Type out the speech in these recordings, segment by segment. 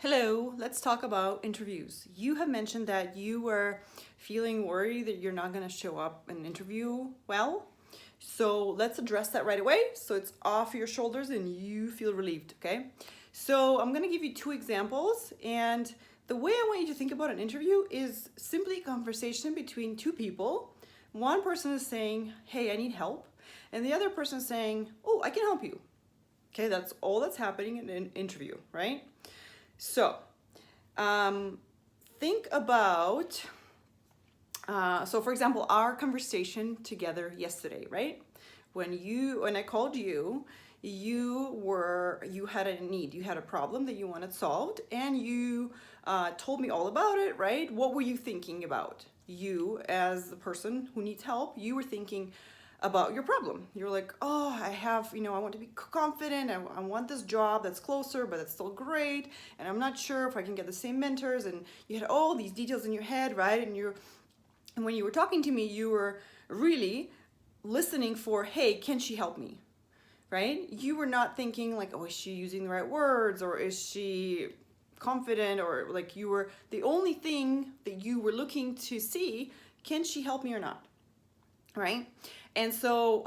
Hello, let's talk about interviews. You have mentioned that you were feeling worried that you're not going to show up in an interview well. So let's address that right away so it's off your shoulders and you feel relieved, okay? So I'm going to give you two examples, and the way I want you to think about an interview is simply a conversation between two people. One person is saying, "Hey, I need help," and the other person is saying, "Oh, I can help you." Okay, that's all that's happening in an interview, right? So, think about, so for example, our conversation together yesterday, right? When I called you, you had a need, you had a problem that you wanted solved, and you told me all about it, right? What were you thinking about? You, as the person who needs help, you were thinking about your problem. You're like, oh, I want to be confident. I want this job that's closer, but it's still great. And I'm not sure if I can get the same mentors. And you had all these details in your head, right? And when you were talking to me, you were really listening for, hey, can she help me? Right? You were not thinking like, oh, is she using the right words? Or is she confident? Or like the only thing that you were looking to see, can she help me or not? Right? And so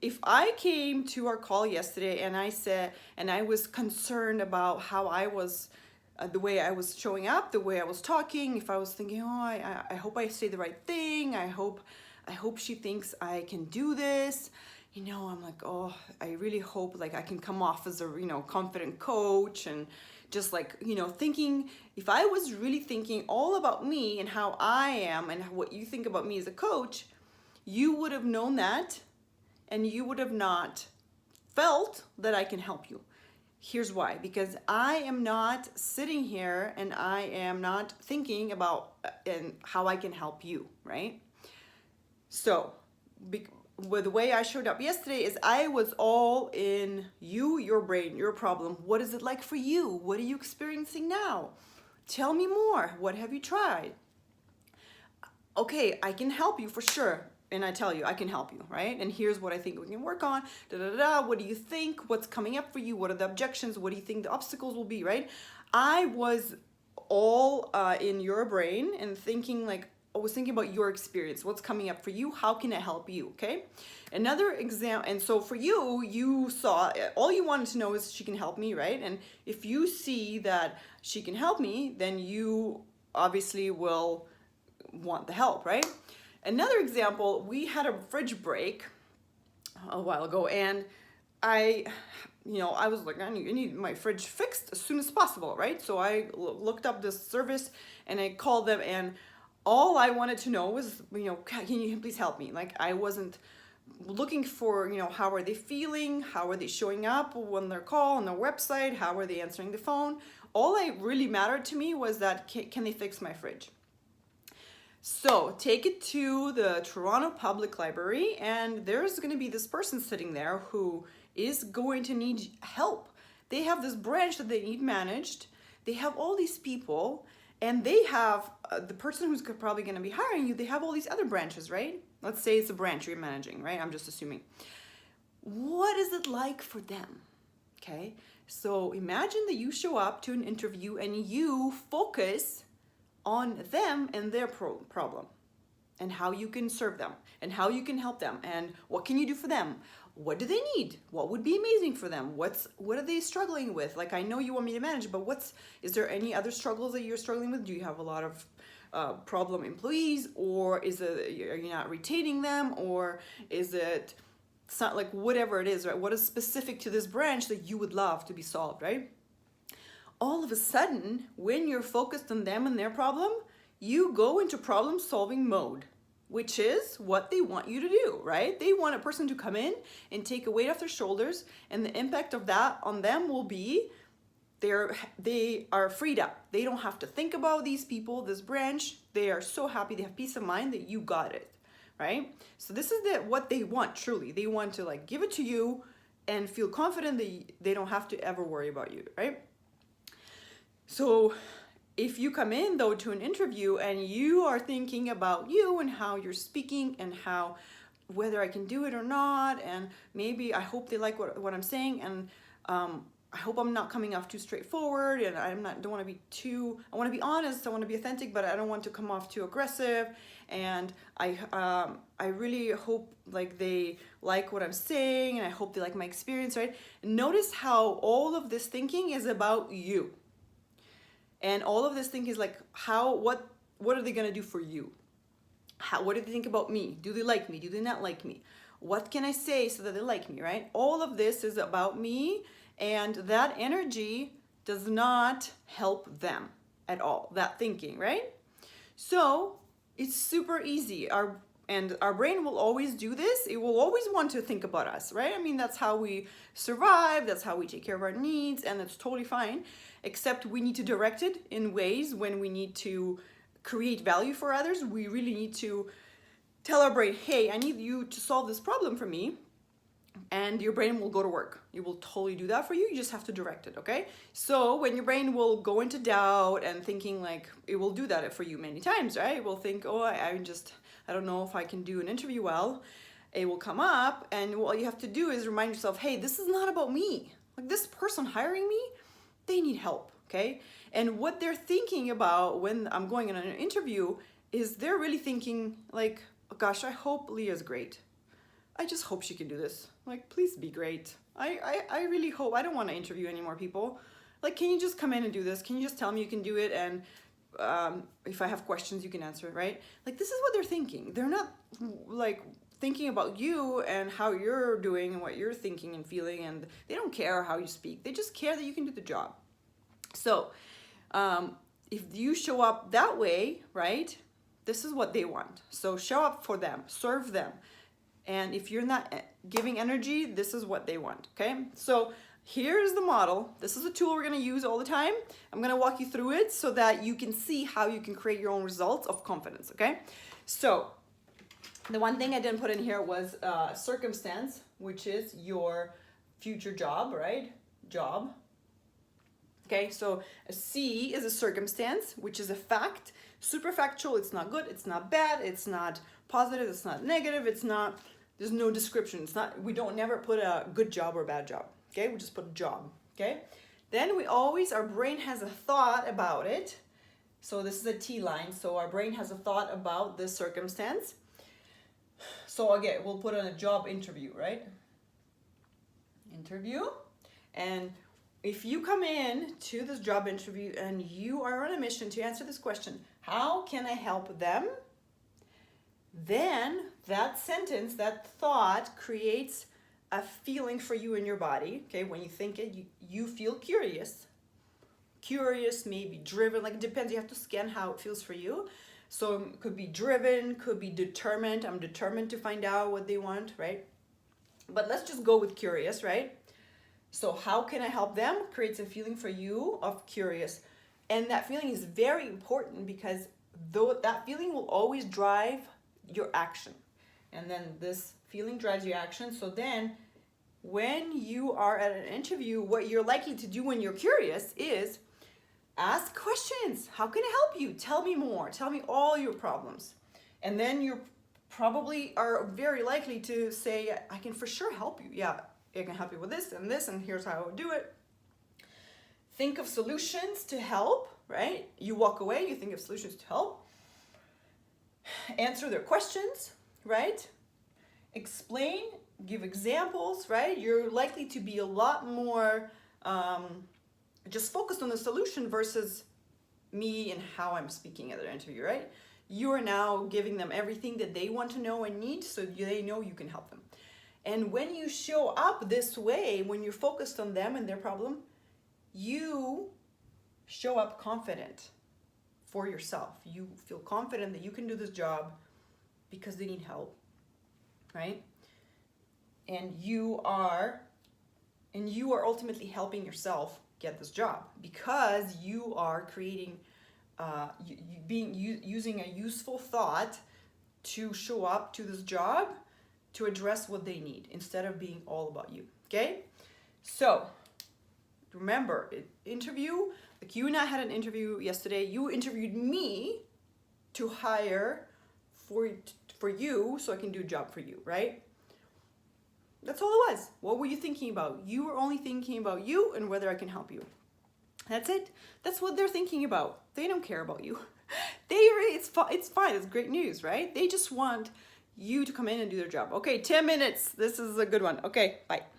if I came to our call yesterday and I was concerned about how I was, the way I was showing up, the way I was talking, if I was thinking, oh, I hope I say the right thing, I hope she thinks I can do this, I'm like, oh, I really hope like I can come off as a, confident coach, and just like, thinking, if I was really thinking all about me and how I am and what you think about me as a coach, you would have known that, and you would have not felt that I can help you. Here's why. Because I am not sitting here and I am not thinking about and how I can help you, right? So, with the way I showed up yesterday is I was all in you, your brain, your problem. What is it like for you? What are you experiencing now? Tell me more. What have you tried? Okay, I can help you for sure. And I tell you, I can help you, right? And here's what I think we can work on. What do you think? What's coming up for you? What are the objections? What do you think the obstacles will be, right? I was all in your brain and thinking like, I was thinking about your experience. What's coming up for you? How can I help you? Okay. Another example. And so for you, you saw, all you wanted to know is she can help me, right? And if you see that she can help me, then you obviously will want the help, right? Another example, we had a fridge break a while ago, and I was like, I need my fridge fixed as soon as possible, right? So I looked up this service and I called them, and all I wanted to know was, can you please help me? Like, I wasn't looking for, how are they feeling? How are they showing up when they're call on their website? How are they answering the phone? All that really mattered to me was that, can they fix my fridge? So take it to the Toronto Public Library, and there's going to be this person sitting there who is going to need help. They have this branch that they need managed. They have all these people, and they have the person who's probably going to be hiring you. They have all these other branches, right? Let's say it's a branch you're managing, right? I'm just assuming. What is it like for them? Okay, so imagine that you show up to an interview and you focus on them and their problem, and how you can serve them, and how you can help them, and what can you do for them? What do they need? What would be amazing for them? What are they struggling with? Like, I know you want me to manage, but is there any other struggles that you're struggling with? Do you have a lot of problem employees, or are you not retaining them, or is it's not, like, whatever it is, right? What is specific to this branch that you would love to be solved, right? All of a sudden, when you're focused on them and their problem, you go into problem solving mode, which is what they want you to do, right? They want a person to come in and take a weight off their shoulders, and the impact of that on them will be they are freed up. They don't have to think about these people, this branch. They are so happy, they have peace of mind that you got it, right? So this is what they want, truly. They want to like give it to you and feel confident that they don't have to ever worry about you, right? So if you come in though to an interview and you are thinking about you and how you're speaking and whether I can do it or not, and maybe I hope they like what I'm saying, and I hope I'm not coming off too straightforward, and don't want to be too, I want to be honest, I want to be authentic, but I don't want to come off too aggressive. And I really hope like they like what I'm saying, and I hope they like my experience, right? Notice how all of this thinking is about you. And all of this thinking is like, what are they going to do for you? What do they think about me? Do they like me? Do they not like me? What can I say so that they like me, right? All of this is about me, and that energy does not help them at all, that thinking, right? So it's super easy. Our brain will always do this. It will always want to think about us, right? I mean, that's how we survive. That's how we take care of our needs, and that's totally fine. Except we need to direct it in ways when we need to create value for others. We really need to tell our brain, hey, I need you to solve this problem for me. And your brain will go to work. It will totally do that for you. You just have to direct it, okay? So when your brain will go into doubt and thinking, like, it will do that for you many times, right? It will think, oh, I don't know if I can do an interview well. It will come up, and all you have to do is remind yourself, hey, this is not about me. Like, this person hiring me, they need help, okay? And what they're thinking about when I'm going on an interview is they're really thinking, like, oh, gosh, I hope Leah's great. I just hope she can do this. Like, please be great. I really hope. I don't want to interview any more people. Like, can you just come in and do this? Can you just tell me you can do it? And if I have questions, you can answer it, right? Like, this is what they're thinking. They're not, like, thinking about you and how you're doing and what you're thinking and feeling. And they don't care how you speak. They just care that you can do the job. So if you show up that way, right, this is what they want. So show up for them. Serve them. And if you're not giving energy, this is what they want, okay? So here's the model. This is a tool we're gonna use all the time. I'm gonna walk you through it so that you can see how you can create your own results of confidence, okay? So the one thing I didn't put in here was circumstance, which is your future job, right? Job. Okay, so a C is a circumstance, which is a fact. Super factual, it's not good, it's not bad, it's not positive, it's not negative, it's not, there's no description. It's not, we don't never put a good job or a bad job. Okay, we just put a job. Okay, then we always, our brain has a thought about it. So this is a T line. So our brain has a thought about this circumstance. So again, we'll put on a job interview, right? Interview. And if you come in to this job interview and you are on a mission to answer this question, how can I help them? Then that sentence, that thought creates a feeling for you in your body. Okay, when you think it, you feel curious. Curious, maybe driven, like it depends. You have to scan how it feels for you. So it could be driven, could be determined. I'm determined to find out what they want, right? But let's just go with curious, right? So how can I help them? Creates a feeling for you of curious. And that feeling is very important because though that feeling will always drive your action. And then this feeling drives your action. So then when you are at an interview, what you're likely to do when you're curious is ask questions. How can I help you? Tell me more. Tell me all your problems. And then you probably are very likely to say, I can for sure help you. Yeah, I can help you with this, and here's how I would do it. Think of solutions to help, right? You walk away, you think of solutions to help. Answer their questions, right? Explain, give examples, right? You're likely to be a lot more just focused on the solution versus me and how I'm speaking at an interview, right? You are now giving them everything that they want to know and need so they know you can help them. And when you show up this way, when you're focused on them and their problem, you show up confident for yourself. You feel confident that you can do this job because they need help, right? And you are ultimately helping yourself get this job because you are creating, using a useful thought to show up to this job to address what they need instead of being all about you. Okay, so remember, interview. Like you and I had an interview yesterday. You interviewed me to hire for you so I can do a job for you, right? That's all it was. What were you thinking about? You were only thinking about you and whether I can help you. That's it. That's what they're thinking about. They don't care about you. It's fine. It's great news, right? They just want you to come in and do their job. Okay, 10 minutes. This is a good one. Okay, bye.